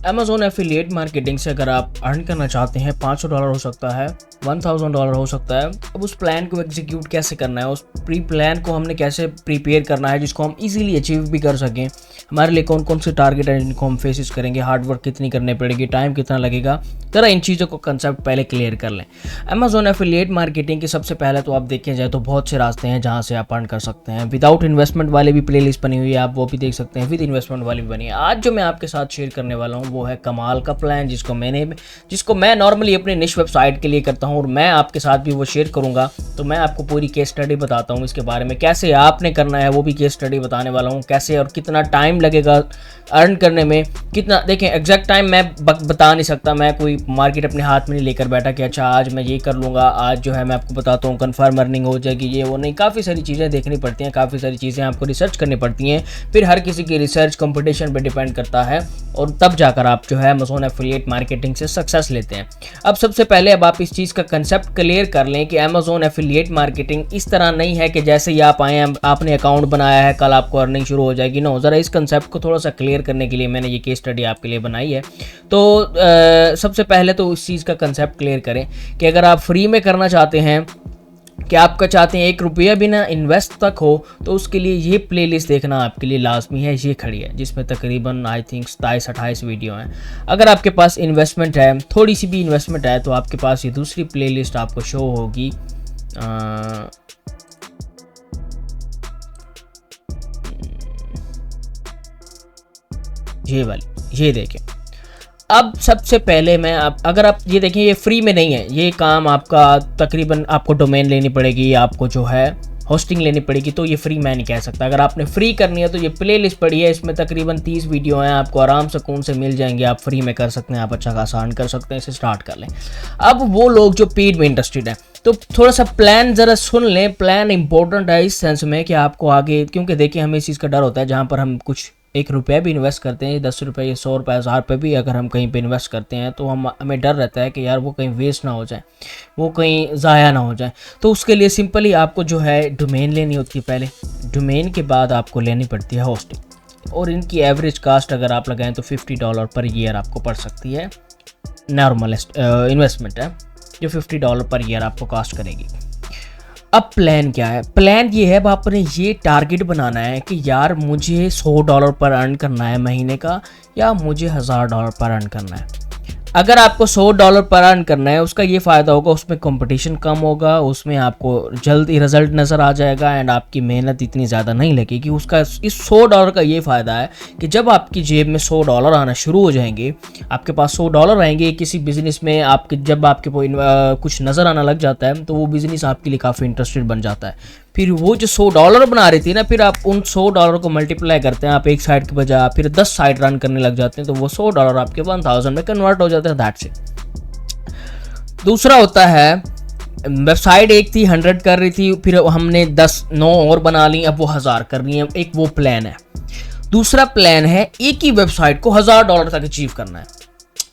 Amazon affiliate marketing से अगर आप अर्न करना चाहते हैं, $500 हो सकता है, $1000 हो सकता है। अब उस प्लान को एग्जीक्यूट कैसे करना है, उस प्री प्लान को हमने कैसे प्रिपेयर करना है जिसको हम इजीली अचीव भी कर सकें, हमारे लिए कौन कौन से टारगेट हैं जिनको हम फेसिस करेंगे, हार्डवर्क कितनी करनी पड़ेगी, टाइम कितना लगेगा, ज़रा इन चीज़ों को कंसेप्ट पहले क्लियर कर लें। अमेजोन एफिलिएट मार्केटिंग के सबसे पहले तो आप देखें जाए तो बहुत से रास्ते हैं जहाँ से आप अर्न कर सकते हैं। विदाउट इन्वेस्टमेंट वाले भी प्लेलिस्ट बनी हुई है, आप वो भी देख सकते हैं, विद इन्वेस्टमेंट वाली भी बनी है। आज जो मैं आपके साथ शेयर करने वाला हूँ वो है कमाल का प्लान, जिसको मैं नॉर्मली अपनी निश वेबसाइट के लिए करता हूँ और मैं आपके साथ भी वो शेयर करूँगा। तो मैं आपको पूरी केस स्टडी बताता हूँ इसके बारे में, कैसे आपने करना है वो भी केस स्टडी बताने वाला हूँ, कैसे और कितना टाइम लगेगा अर्न करने में, कितना। देखें एग्जैक्ट टाइम मैं बता नहीं सकता, मैं कोई मार्केट अपने हाथ में नहीं लेकर बैठा कि अच्छा आज मैं ये कर लूँगा, आज जो है मैं आपको बताता हूँ कन्फर्म अर्निंग हो जाएगी, ये वो नहीं। काफ़ी सारी चीज़ें देखनी पड़ती हैं, काफ़ी सारी चीज़ें आपको रिसर्च करनी पड़ती हैं, फिर हर किसी की रिसर्च कंपटीशन पे डिपेंड करता है और तब जाकर आप जो है अमेजोन एफिलिएट मार्केटिंग से सक्सेस लेते हैं। अब सबसे पहले अब आप इस चीज़ का कंसेप्ट क्लियर कर लें कि अमेजोन एफिलिएट मार्केटिंग इस तरह नहीं है कि जैसे ही आप आए हैं, आपने अकाउंट बनाया है, कल आपको अर्निंग शुरू हो जाएगी। नो, ज़रा इस कंसेप्ट को थोड़ा सा क्लियर करने के लिए मैंने ये केस स्टडी आपके लिए बनाई है। तो सबसे पहले तो उस चीज़ का कंसेप्ट क्लियर करें कि अगर आप फ्री में करना चाहते हैं, कि आपका चाहते हैं ₹1 भी ना इन्वेस्ट तक हो, तो उसके लिए ये प्लेलिस्ट देखना आपके लिए लाजमी है। ये खड़ी है जिसमें तकरीबन आई थिंक 27-28 वीडियो हैं। अगर आपके पास इन्वेस्टमेंट है, थोड़ी सी भी इन्वेस्टमेंट है, तो आपके पास ये दूसरी प्लेलिस्ट आपको शो होगी। ये वाली, ये देखें। अब सबसे पहले मैं अगर आप ये देखें, ये फ्री में नहीं है, ये काम आपका तकरीबन आपको डोमेन लेनी पड़ेगी, आपको जो है होस्टिंग लेनी पड़ेगी, तो ये फ्री मैं नहीं कह सकता। अगर आपने फ्री करनी है तो ये प्लेलिस्ट पड़ी है, इसमें तकरीबन 30 वीडियो हैं, आपको आराम सुकून से मिल जाएंगे, आप फ्री में कर सकते हैं, आप अच्छा खासा अर्न कर सकते हैं, इसे स्टार्ट कर लें। अब वो लोग जो पेड में इंटरेस्टेड हैं, तो थोड़ा सा प्लान ज़रा सुन लें। प्लान इंपॉर्टेंट है इस सेंस में कि आपको आगे, क्योंकि देखिए हमें इस चीज़ का डर होता है जहाँ पर हम कुछ ₹1 भी इन्वेस्ट करते हैं, ₹10, ₹100, ₹1000 भी अगर हम कहीं पे इन्वेस्ट करते हैं, तो हमें डर रहता है कि यार वो कहीं वेस्ट ना हो जाए, वो कहीं ज़ाया ना हो जाए। तो उसके लिए सिंपली आपको जो है डोमेन लेनी होती है पहले, डोमेन के बाद आपको लेनी पड़ती है होस्टिंग, और इनकी एवरेज कास्ट अगर आप लगाएं तो $50 पर ईयर आपको पड़ सकती है। नॉर्मल इन्वेस्टमेंट है जो $50 पर ईयर आपको कास्ट करेगी। अब प्लान क्या है? प्लान ये है, अब आपने ये टारगेट बनाना है कि यार मुझे $100 पर अर्न करना है महीने का, या मुझे $1000 पर अर्न करना है। अगर आपको $100 पर अर्न करना है, उसका ये फ़ायदा होगा, उसमें कंपटीशन कम होगा, उसमें आपको जल्दी रिजल्ट नज़र आ जाएगा एंड आपकी मेहनत इतनी ज़्यादा नहीं लगेगी। उसका इस $100 का ये फ़ायदा है कि जब आपकी जेब में $100 आना शुरू हो जाएंगे, आपके पास $100 आएंगे किसी बिज़नेस में, आपके जब आपके कुछ नज़र आना लग जाता है तो वो बिज़नेस आपके लिए काफ़ी इंटरेस्टेड बन जाता है। फिर वो जो $100 बना रही थी ना, फिर आप उन $100 को मल्टीप्लाई करते हैं, आप एक साइड के बजाय फिर 10 साइड रन करने लग जाते हैं, तो वो $100 आपके 1000 में कन्वर्ट हो जाते हैं। That's it. दूसरा होता है, वेबसाइट एक थी 100 कर रही थी, फिर हमने 9 और बना ली, अब वो 1000 कर रही है। एक वो प्लान है। दूसरा प्लान है एक ही वेबसाइट को $1000 तक अचीव करना है।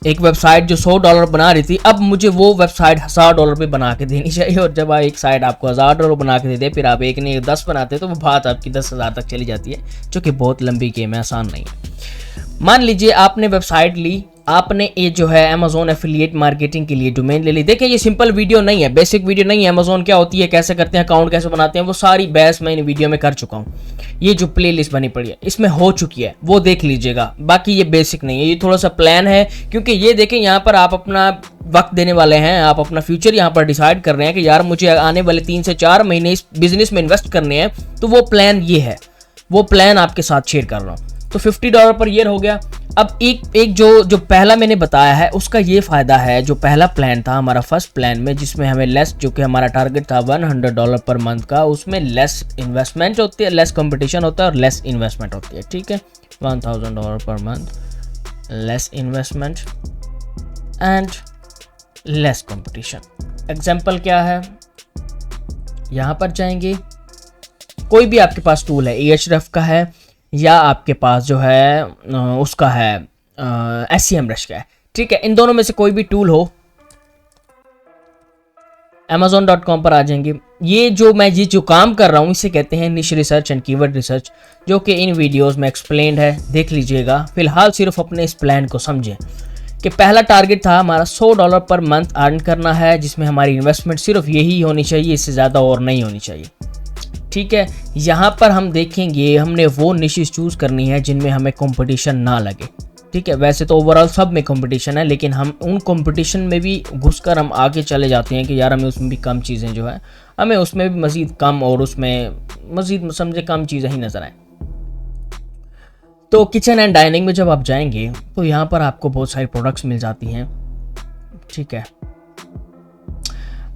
एक वेबसाइट जो $100 बना रही थी, अब मुझे वो वेबसाइट $1000 पे बना के देनी चाहिए, और जब एक साइट आपको $1000 बना के दे दे, फिर आप एक नहीं 10 बनाते, तो वो बात आपकी 10,000 तक चली जाती है, जो कि बहुत लंबी गेम है, आसान नहीं है। मान लीजिए आपने वेबसाइट ली, आपने ये जो है अमेजोन एफिलिएट मार्केटिंग के लिए डोमेन ले ली। देखिए ये सिंपल वीडियो नहीं है, बेसिक वीडियो नहीं है। अमेजोन क्या होती है, कैसे करते हैं, अकाउंट कैसे बनाते हैं, वो सारी बहस मैं इन वीडियो में कर चुका हूँ। ये जो प्लेलिस्ट बनी पड़ी है इसमें हो चुकी है, वो देख लीजिएगा। बाकी ये बेसिक नहीं है, ये थोड़ा सा प्लान है, क्योंकि ये देखें यहाँ पर आप अपना वक्त देने वाले हैं, आप अपना फ्यूचर यहाँ पर डिसाइड कर रहे हैं कि यार मुझे आने वाले 3 से 4 महीने इस बिजनेस में इन्वेस्ट करने हैं, तो वो प्लान ये है, वो प्लान आपके साथ शेयर कर रहा हूँ। तो $50 पर ईयर हो गया। अब एक जो पहला मैंने बताया है उसका ये फ़ायदा है, जो पहला प्लान था हमारा फर्स्ट प्लान में, जिसमें हमें लेस, जो कि हमारा टारगेट था $100 पर मंथ का, उसमें लेस इन्वेस्टमेंट होती है, लेस कंपटीशन होता है और लेस इन्वेस्टमेंट होती है। ठीक है, $1000 per month, less investment and less competition. Example क्या है, यहाँ पर जाएंगे, कोई भी आपके पास टूल है, Ahrefs का है या आपके पास जो है उसका है SEMrush का है। ठीक है, इन दोनों में से कोई भी टूल हो, amazon.com पर आ जाएंगे। ये जो काम कर रहा हूँ इसे कहते हैं निश रिसर्च एंड कीवर्ड रिसर्च, जो कि इन वीडियोस में एक्सप्लेन्ड है, देख लीजिएगा। फिलहाल सिर्फ अपने इस प्लान को समझें कि पहला टारगेट था हमारा $100 पर मंथ अर्न करना है, जिसमें हमारी इन्वेस्टमेंट सिर्फ यही होनी चाहिए, इससे ज़्यादा और नहीं होनी चाहिए। ठीक है, यहाँ पर हम देखेंगे हमने वो निशेस चूज़ करनी है जिनमें हमें कंपटीशन ना लगे। ठीक है, वैसे तो ओवरऑल सब में कंपटीशन है, लेकिन हम उन कंपटीशन में भी घुसकर हम आगे चले जाते हैं कि यार हमें उसमें भी कम चीज़ें जो है, हमें उसमें भी मज़ीद कम और उसमें मज़ीद समझे कम चीज़ें ही नज़र आए। तो किचन एंड डाइनिंग में जब आप जाएंगे तो यहाँ पर आपको बहुत सारी प्रोडक्ट्स मिल जाती हैं। ठीक है,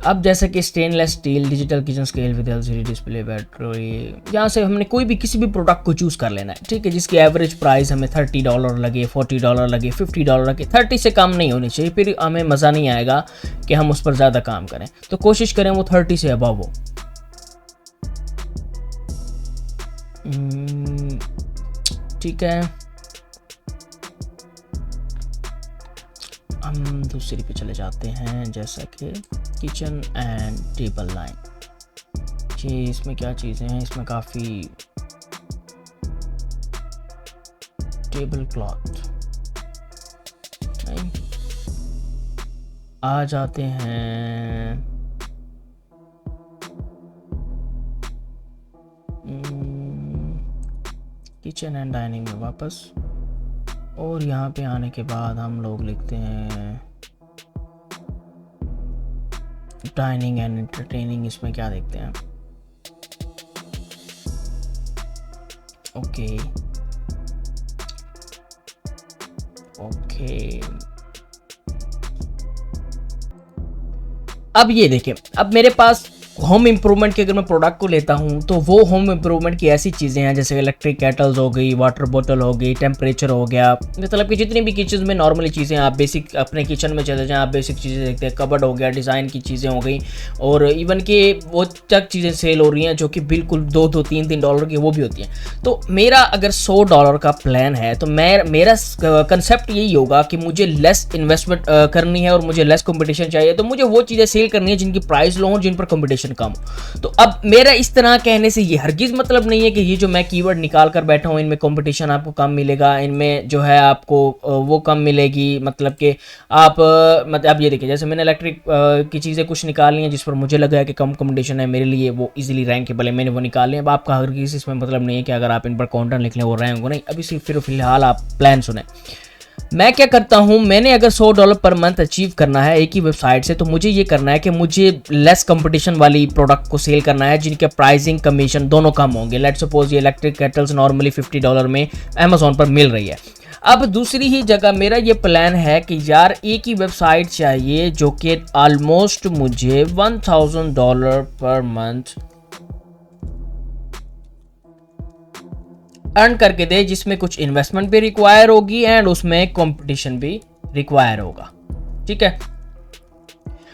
अब जैसे कि stainless steel, digital kitchen scale with LCD display, battery, यहाँ से हमने कोई भी किसी भी प्रोडक्ट को चूज़ कर लेना है। ठीक है, जिसकी एवरेज प्राइस हमें $30 लगे, $40 लगे, $50 लगे, 30 से कम नहीं होनी चाहिए, फिर हमें मज़ा नहीं आएगा कि हम उस पर ज़्यादा काम करें। तो कोशिश करें वो 30 से अबव हो। ठीक है, हम दूसरी पे चले जाते हैं, जैसा कि किचन एंड टेबल लाइन। ये इसमें क्या चीज़ें हैं, इसमें काफ़ी टेबल क्लॉथ नहीं, आ जाते हैं किचन एंड डाइनिंग में वापस, और यहाँ पे आने के बाद हम लोग लिखते हैं डाइनिंग एंड एंटरटेनिंग। इसमें क्या देखते हैं, ओके अब ये देखें, अब मेरे पास होम इम्प्रूवमेंट के अगर मैं प्रोडक्ट को लेता हूँ तो वो होम इम्प्रूवमेंट की ऐसी चीज़ें हैं जैसे इलेक्ट्रिक केटल्स हो गई, वाटर बोतल हो गई, टेम्परेचर हो गया, मतलब कि जितनी भी किचन में नॉर्मली चीज़ें आप बेसिक अपने किचन में चले जाएँ, आप बेसिक चीज़ें देखते हैं, कबर्ड हो गया, डिज़ाइन की चीज़ें हो गई, और इवन कि वो तक चीज़ें सेल हो रही हैं जो कि बिल्कुल $2 $3 $3 की वो भी होती हैं। तो मेरा अगर $100 का प्लान है तो मेरा कंसेप्ट यही होगा कि मुझे लेस इन्वेस्टमेंट करनी है और मुझे लेस कंपटीशन चाहिए, तो मुझे वो चीज़ें सेल करनी है जिनकी प्राइस लो हो, जिन पर कंपटीशन कम। तो अब मेरा इस तरह कहने से ये हरगिज मतलब नहीं है कि ये जो मैं कीवर्ड निकाल कर बैठा हूं इनमें कंपटीशन आपको कम मिलेगा, इनमें जो है आपको वो कम मिलेगी, मतलब कि आप मतलब ये देखिए, जैसे मैंने इलेक्ट्रिक की चीज़ें कुछ निकाली हैं जिस पर मुझे लगा है कि कम कंपटीशन है, मेरे लिए वो इजीली रैंकेबल है, मैंने वो निकाले। अब आपका हरगिज इसमें मतलब नहीं है कि अगर आप इन पर काउंटर लिख लें वो रैंक हो, नहीं। अभी सिर्फ फिर फिलहाल आप प्लान सुने। मैं क्या करता हूं, मैंने अगर $100 पर मंथ अचीव करना है एक ही वेबसाइट से, तो मुझे ये करना है कि मुझे लेस कंपटीशन वाली प्रोडक्ट को सेल करना है जिनके प्राइसिंग कमीशन दोनों कम होंगे। लेट्स सपोज ये इलेक्ट्रिक केटल्स नॉर्मली $50 में अमेजोन पर मिल रही है। अब दूसरी ही जगह मेरा ये प्लान है कि यार एक ही वेबसाइट चाहिए जो कि ऑलमोस्ट मुझे $1000 पर मंथ अर्न करके दे, जिसमें कुछ इन्वेस्टमेंट भी रिक्वायर होगी एंड उसमें कंपटीशन भी रिक्वायर होगा। ठीक है,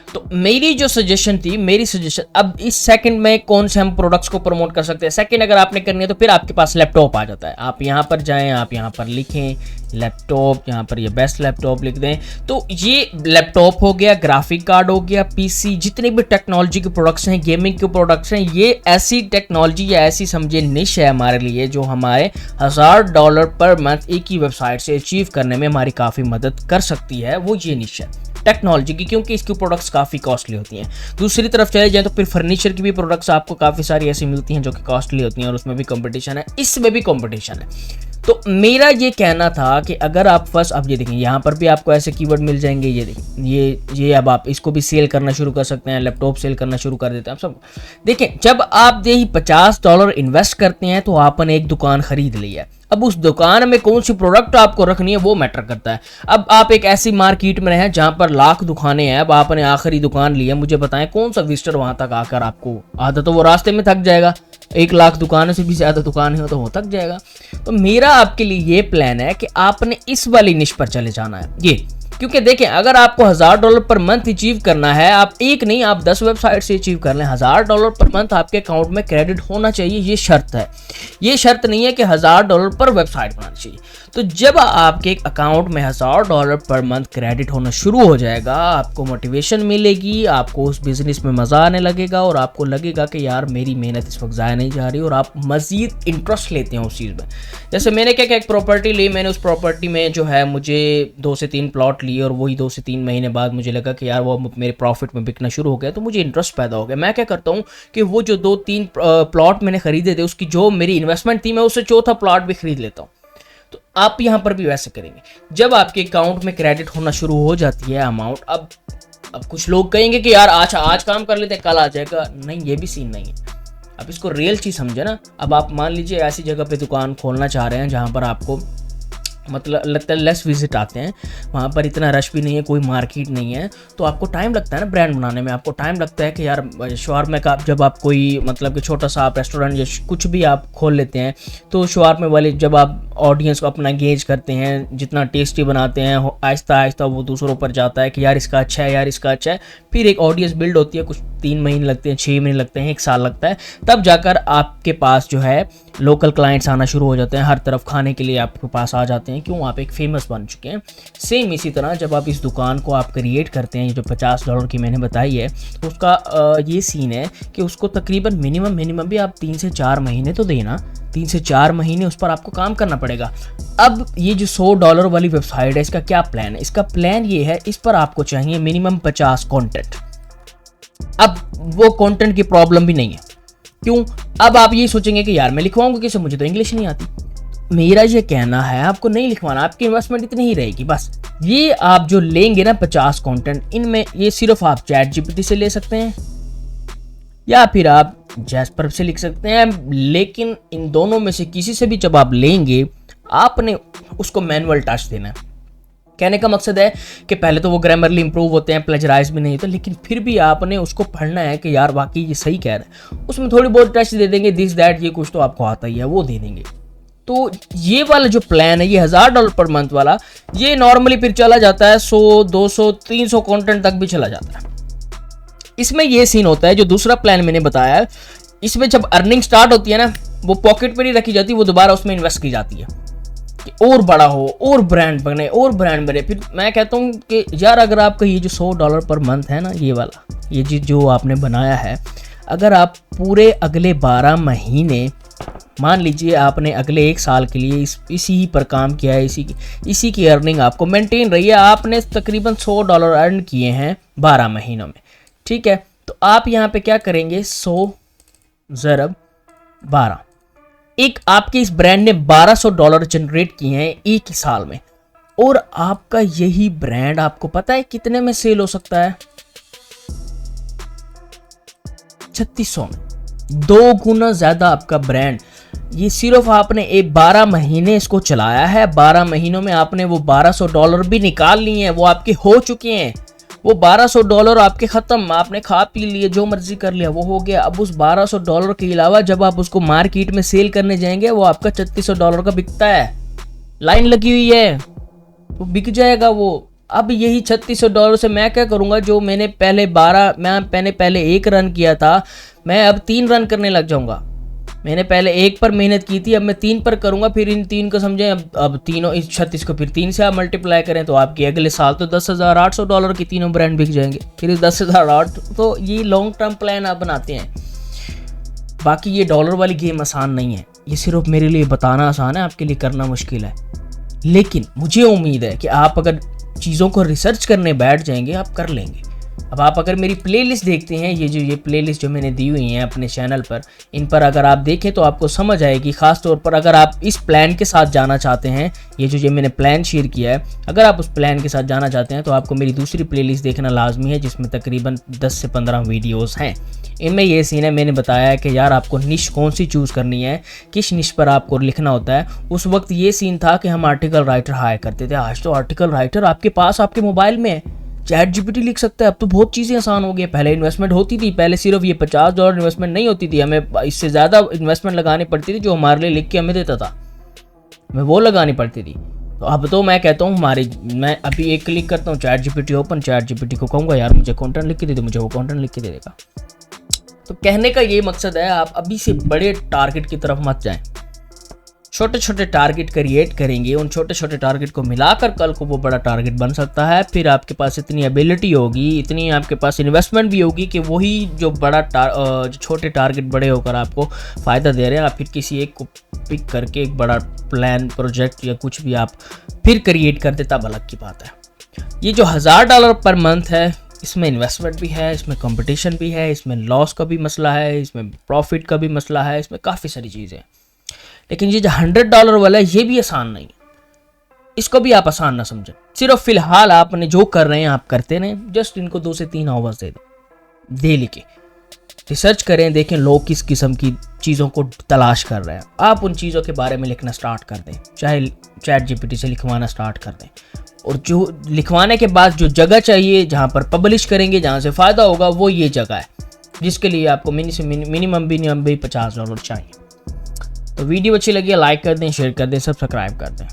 तो मेरी जो सजेशन थी, मेरी सजेशन अब इस सेकंड में कौन से हम प्रोडक्ट्स को प्रमोट कर सकते हैं। सेकंड अगर आपने करनी है तो फिर आपके पास लैपटॉप आ जाता है। आप यहाँ पर जाएं, आप यहाँ पर लिखें लैपटॉप, यहाँ पर ये बेस्ट लैपटॉप लिख दें, तो ये लैपटॉप हो गया, ग्राफिक कार्ड हो गया, पीसी, जितने भी टेक्नोलॉजी के प्रोडक्ट्स हैं, गेमिंग के प्रोडक्ट्स हैं, ये ऐसी टेक्नोलॉजी या ऐसी समझे निश है हमारे लिए जो हमारे $1000 पर मंथ एक ही वेबसाइट से अचीव करने में हमारी काफ़ी मदद कर सकती है। वो ये निश है टेक्नोलॉजी की, क्योंकि इसकी प्रोडक्ट्स काफ़ी कॉस्टली होती हैं। दूसरी तरफ चले जाएं तो फिर फर्नीचर की भी प्रोडक्ट्स आपको काफ़ी सारी ऐसी मिलती हैं जो कि कॉस्टली होती हैं और उसमें भी कंपटीशन है, इसमें भी कंपटीशन है। तो मेरा ये कहना था कि अगर आप फर्स्ट, अब ये देखें यहाँ पर भी आपको ऐसे कीवर्ड मिल जाएंगे, ये देखें, ये अब आप इसको भी सेल करना शुरू कर सकते हैं, लैपटॉप सेल करना शुरू कर देते हैं आप सब। देखें, जब आप यही $50 इन्वेस्ट करते हैं तो आपने एक दुकान खरीद ली है। अब उस दुकान में कौन सी प्रोडक्ट आपको रखनी है वो मैटर करता है। अब आप एक ऐसी मार्केट में हैं जहां पर लाख दुकानें हैं, अब आपने आखिरी दुकान ली है, मुझे बताएं कौन सा विजिटर वहां तक आकर आपको, आधा तो वो रास्ते में थक जाएगा, 1 लाख दुकानों से भी ज़्यादा दुकानें हो तो वो थक जाएगा। तो मेरा आपके लिए ये प्लान है कि आपने इस वाली निश पर चले जाना है। ये क्योंकि देखें, अगर आपको $1000 पर मंथ अचीव करना है, आप एक नहीं आप 10 वेबसाइट से अचीव कर लें, $1000 पर मंथ आपके अकाउंट में क्रेडिट होना चाहिए, ये शर्त है। ये शर्त नहीं है कि $1000 पर वेबसाइट बनानी चाहिए। तो जब आपके अकाउंट में $1000 पर मंथ क्रेडिट होना शुरू हो जाएगा, आपको मोटिवेशन मिलेगी, आपको उस बिजनेस में मज़ा आने लगेगा और आपको लगेगा कि यार मेरी मेहनत इस वक्त ज़ाया नहीं जा रही, और आप मज़ीद इंटरेस्ट लेते हैं उस चीज़ में। जैसे मैंने क्या एक प्रॉपर्टी ली, मैंने उस प्रॉपर्टी में जो है मुझे 2 से 3 प्लॉट लिए, और वही 2 से 3 महीने बाद मुझे लगा कि यार वो मेरे प्रॉफिट में बिकना शुरू हो गया, तो मुझे इंटरेस्ट पैदा हो गया। मैं क्या करता हूँ कि वो जो 2-3 प्लॉट मैंने खरीदे थे, उसकी जो मेरी इन्वेस्टमेंट थी, मैं उससे चौथा प्लॉट भी खरीद लेता हूँ। तो आप यहाँ पर भी वैसे करेंगे। जब आपके अकाउंट में क्रेडिट होना शुरू हो जाती है अमाउंट, अब कुछ लोग कहेंगे कि यार अच्छा आज काम कर लेते हैं कल आ जाएगा, नहीं, ये भी सीन नहीं है। अब इसको रियल चीज़ समझे ना। अब आप मान लीजिए ऐसी जगह पे दुकान खोलना चाह रहे हैं जहाँ पर आपको मतलब लगता है लेस विजिट आते हैं, वहाँ पर इतना रश भी नहीं है, कोई मार्केट नहीं है, तो आपको टाइम लगता है ना ब्रांड बनाने में। आपको टाइम लगता है कि यार शवारमे का जब आप कोई मतलब कि छोटा सा आप रेस्टोरेंट या कुछ भी आप खोल लेते हैं, तो शवारमे वाले जब आप ऑडियंस को अपना एंगेज करते हैं, जितना टेस्टी बनाते हैं, आहिस्ता आहिस्ता वो दूसरों पर जाता है कि यार इसका अच्छा है, यार इसका अच्छा है। फिर एक ऑडियंस बिल्ड होती है, कुछ 3 महीने लगते हैं, 6 महीने लगते हैं, 1 साल लगता है, तब जाकर आपके पास जो है लोकल क्लाइंट्स आना शुरू हो जाते हैं, हर तरफ खाने के लिए आपके पास आ जाते हैं। क्यों? आप एक फेमस बन चुके हैं। सेम इसी तरह जब आप इस दुकान को आप क्रिएट करते हैं, जो $50 की मैंने बताई है, तो उसका ये सीन है कि उसको तकरीबन मिनिमम भी आप 3 से 4 महीने तो देना, 3 से 4 महीने उस पर आपको काम करना पड़ेगा। अब ये जो $100 वाली वेबसाइट है, इसका क्या प्लान है? इसका प्लान ये है, इस पर आपको चाहिए मिनिमम 50 कंटेंट। अब वो कंटेंट की प्रॉब्लम भी नहीं है। क्यों? अब आप ये सोचेंगे कि यार मैं लिखवाऊंगा कैसे, मुझे तो इंग्लिश नहीं आती। मेरा ये कहना है आपको नहीं लिखवाना, आपकी इन्वेस्टमेंट इतनी ही रहेगी बस। ये आप जो लेंगे ना 50 कंटेंट, इनमें ये सिर्फ आप चैट जीपीटी से ले सकते हैं या फिर आप जैस्पर से लिख सकते हैं, लेकिन इन दोनों में से किसी से भी जब आप लेंगे, आपने उसको मैनुअल टच देना है। कहने का मकसद है कि पहले तो वो ग्रामरली इंप्रूव होते हैं, प्लेजराइज भी नहीं होता, लेकिन फिर भी आपने उसको पढ़ना है कि यार वाकई ये सही कह रहा है। उसमें थोड़ी बहुत टच दे देंगे, दिस दैट, ये कुछ तो आपको आता ही है, वो दे देंगे। तो ये वाला जो प्लान है, ये $1000 पर मंथ वाला, ये नॉर्मली फिर चला जाता है 100, 200, 300 कंटेंट तक भी चला जाता है। इसमें ये सीन होता है, जो दूसरा प्लान मैंने बताया है, इसमें जब अर्निंग स्टार्ट होती है ना, वो पॉकेट पे नहीं रखी जाती, वो दोबारा उसमें इन्वेस्ट की जाती है कि और बड़ा हो, और ब्रांड बने, और ब्रांड बने। फिर मैं कहता हूँ कि यार अगर आपका ये जो $100 पर मंथ है ना, ये वाला, ये जो आपने बनाया है, अगर आप पूरे अगले 12 महीने, मान लीजिए आपने अगले 1 साल के लिए इसी पर काम किया है, इसी की अर्निंग आपको मेंटेन रही है, आपने तकरीबन $100 अर्न किए हैं 12 महीनों में, ठीक है। तो आप यहाँ पे क्या करेंगे, 100 ज़रब 12, एक आपके इस ब्रांड ने $1200 जनरेट किए हैं एक ही साल में, और आपका यही ब्रांड आपको पता है कितने में सेल हो सकता है? 3600 में, 2 गुना ज्यादा आपका ब्रांड। ये सिर्फ आपने 12 महीने इसको चलाया है, 12 महीनों में आपने वो $1200 भी निकाल लिए हैं, वो आपके हो चुके हैं। वो $1200 आपके खत्म, आपने खा पी लिए, जो मर्जी कर लिया, वो हो गया। अब उस $1200 के अलावा जब आप उसको मार्केट में सेल करने जाएंगे, वो आपका $3600 का बिकता है, लाइन लगी हुई है, वो बिक जाएगा वो। अब यही $3600 से मैं क्या करूंगा, जो मैंने पहले 1 रन किया था, मैं अब 3 रन करने लग जाऊंगा। मैंने पहले 1 पर मेहनत की थी, अब मैं 3 पर करूंगा। फिर इन 3 को समझें, अब तीनों, इस 36 को फिर 3 से आप मल्टीप्लाई करें, तो आपके अगले साल तो $10,800 की तीनों ब्रांड बिक जाएंगे। फिर 10,008, तो ये लॉन्ग टर्म प्लान आप बनाते हैं। बाकी ये डॉलर वाली गेम आसान नहीं है, ये सिर्फ मेरे लिए बताना आसान है, आपके लिए करना मुश्किल है। लेकिन मुझे उम्मीद है कि आप अगर चीज़ों को रिसर्च करने बैठ जाएंगे, आप कर लेंगे। अब आप अगर मेरी प्लेलिस्ट देखते हैं, ये प्लेलिस्ट जो मैंने दी हुई हैं अपने चैनल पर, इन पर अगर आप देखें तो आपको समझ आएगी। ख़ास तौर पर अगर आप इस प्लान के साथ जाना चाहते हैं, ये मैंने प्लान शेयर किया है, अगर आप उस प्लान के साथ जाना चाहते हैं, तो आपको मेरी दूसरी प्लेलिस्ट देखना लाजमी है, जिसमें तकरीबन 10 से 15 वीडियोज़ हैं। इनमें ये सीन है, मैंने बताया है कि यार आपको निश कौन सी चूज़ करनी है, किस निश पर आपको लिखना होता है। उस वक्त ये सीन था कि हम आर्टिकल राइटर हायर करते थे, आज तो आर्टिकल राइटर आपके पास आपके मोबाइल में है, चैट जीपीटी लिख सकता है। अब तो बहुत चीज़ें आसान हो गई। पहले इन्वेस्टमेंट होती थी, पहले सिर्फ ये $50 इन्वेस्टमेंट नहीं होती थी, हमें इससे ज़्यादा इन्वेस्टमेंट लगानी पड़ती थी, जो हमारे लिए लिख के हमें देता था, हमें वो लगानी पड़ती थी। तो अब तो मैं कहता हूँ मैं अभी एक क्लिक करता हूँ chat GPT open, chat GPT को कहूँगा यार मुझे कंटेंट लिख के दे दे, मुझे वो कंटेंट लिख के दे देगा। तो कहने का ये मकसद है, आप अभी से बड़े टारगेट की तरफ मत जाएं, छोटे छोटे टारगेट क्रिएट करेंगे, उन छोटे छोटे टारगेट को मिलाकर कल को वो बड़ा टारगेट बन सकता है। फिर आपके पास इतनी एबिलिटी होगी, इतनी आपके पास इन्वेस्टमेंट भी होगी कि वही जो छोटे टारगेट बड़े होकर आपको फ़ायदा दे रहे हैं, आप फिर किसी एक को पिक करके एक बड़ा प्लान प्रोजेक्ट या कुछ भी आप फिर क्रिएट करते, तब अलग की बात है। ये जो $1000 पर मंथ है, इसमें इन्वेस्टमेंट भी है, इसमें कंपटीशन भी है, इसमें लॉस का भी मसला है, इसमें प्रॉफिट का भी मसला है, इसमें काफ़ी सारी चीज़ें। लेकिन ये जो $100 वाला है ये भी आसान नहीं, इसको भी आप आसान ना समझें। सिर्फ फिलहाल आपने जो कर रहे हैं आप करते रहें, जस्ट इनको 2 से 3 आवर्स दे दो डेली के, रिसर्च करें, देखें लोग किस किस्म की चीज़ों को तलाश कर रहे हैं, आप उन चीज़ों के बारे में लिखना स्टार्ट कर दें, चाहे चैट जीपीटी से लिखवाना स्टार्ट कर दें, और जो लिखवाने के बाद जो जगह चाहिए जहाँ पर पब्लिश करेंगे, जहाँ से फ़ायदा होगा, वो ये जगह है जिसके लिए आपको मिनिमम भी $50 चाहिए। तो वीडियो अच्छी लगी है लाइक कर दें, शेयर कर दें, सब्सक्राइब कर दें।